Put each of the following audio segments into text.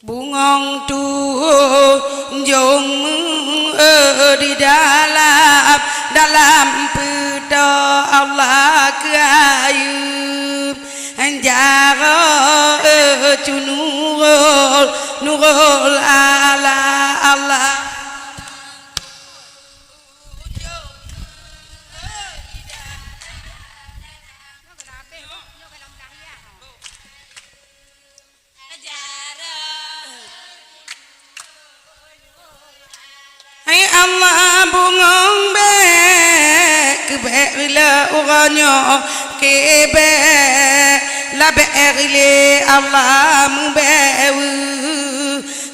Bungong tunjung di dalam peda Allah keayub anjara nurul ala Allah Allah bungong be kebe la uranyo kebe la be Allah mbe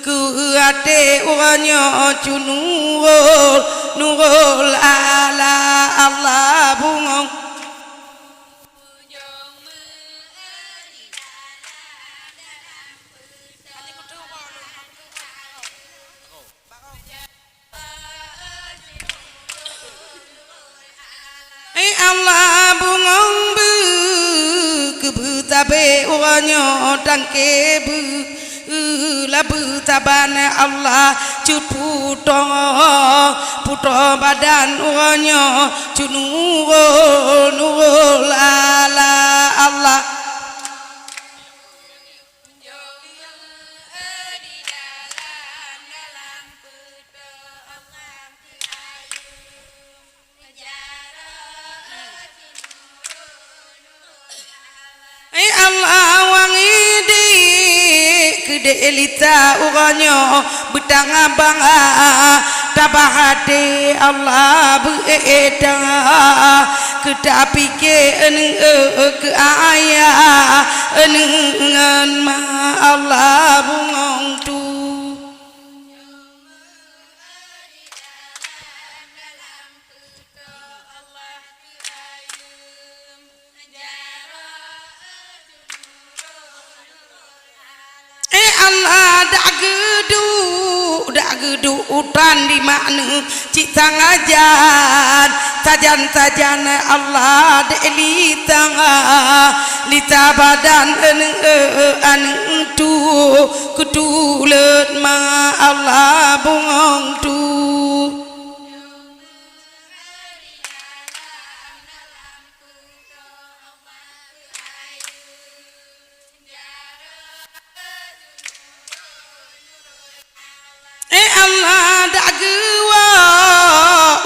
ku ate uranyo nurul ala Allah bungong Allah bungong bu kebu tabe uranyo tangke bu labu tabane Allah cuputo badan uranyo nurul ala Allah Allah wangi di kede elita uranyo betang bangga tabahate Allah beeda kedapi ke eneng ke ayah enengan ma Allah bungong tu Allah dak gedu utan di makna cita ngajan tajan Allah de lita badan aneng tu ketulet ma Allah bungong tu Allah dak gewa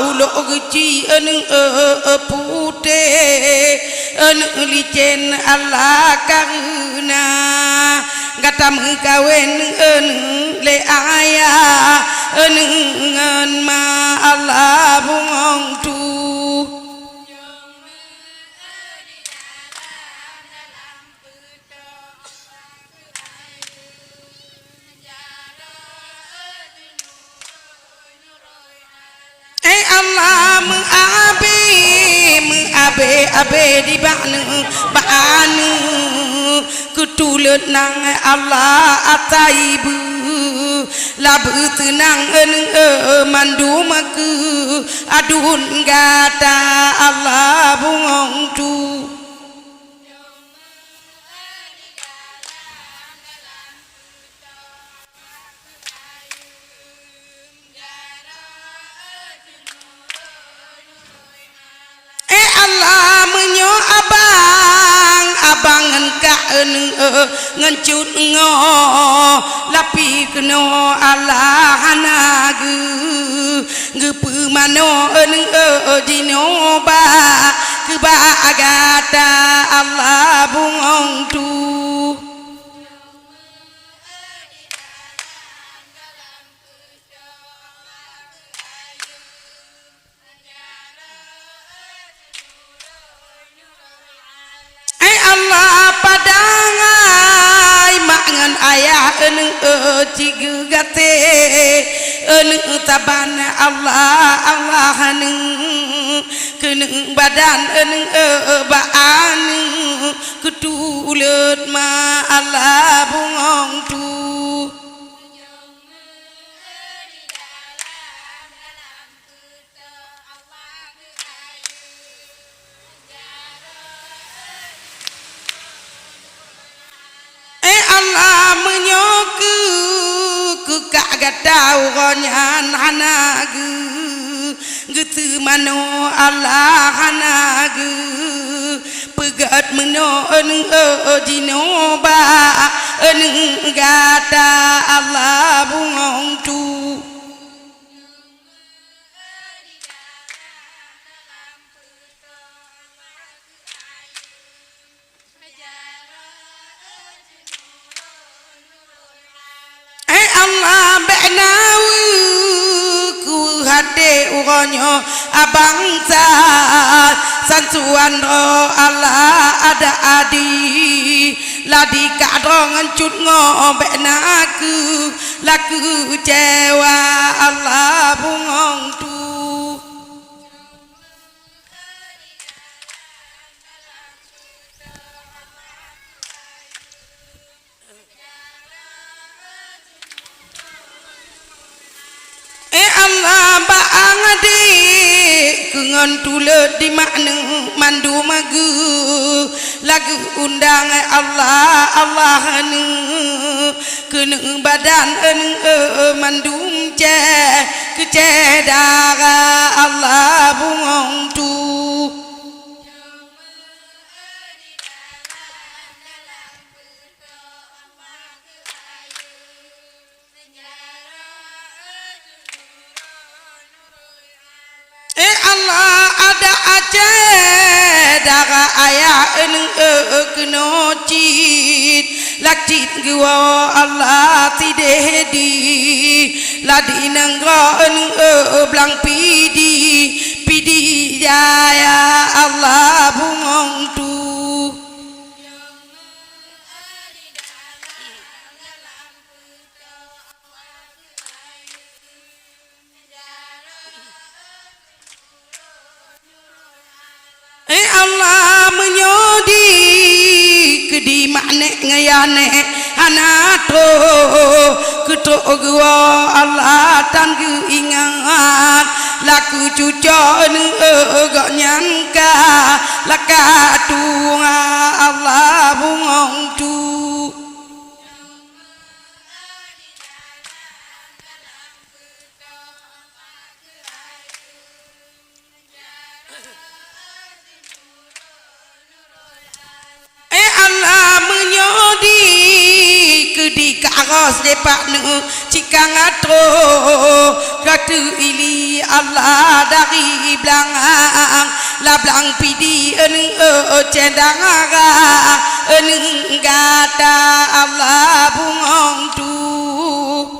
ulo geci eneng putih eneng licin Allah karena gatam kawin eneng le ayah enengan ma Allah bungong tu Allah mengabe di ba'anu ketulut nang Allah ataibu labu tenang mandu maku adun gata Allah bungong tu Allah menyo abang engka ngencut ngo lapi keno Allah hanagu gepu mano dino ba keba agata Allah bungong tu Allah padangai mangan ayah eneng cigu gate eneng taban Allah eneng keneng badan eneng baan cut ma Allah bungong tu Allah menyoku ku kagat tahu gonyan hanagu gitu mano Allah hanagu pegat meno dino ba gata Allah bungong tu Allah benawu ku hade uronyo abang sansuan ro Allah ada adi ladi kadongan cut ngo benaku laku cewa Allah bungong tu Allah baang adik kengon tulet di makna mandu magu lagu undang Allah Allah anu kena badan anu mandum ce kecedara Allah bungong tu Allah ada aceh darah ayah eneng kenocit lakcit gua Allah tidedi ladi nengro eneng blang pidi jaya Allah bungong tu Allah menyodi kedi makne ngayane anato ketok gua Allah tanggu ingat laku cuco gak nyangka laka tunga Allah bungong tu Allah menyodi kedi karos depak nu cikang atro katu ili Allah dari belangang lablang pidi cendang aga gata Allah bungong tu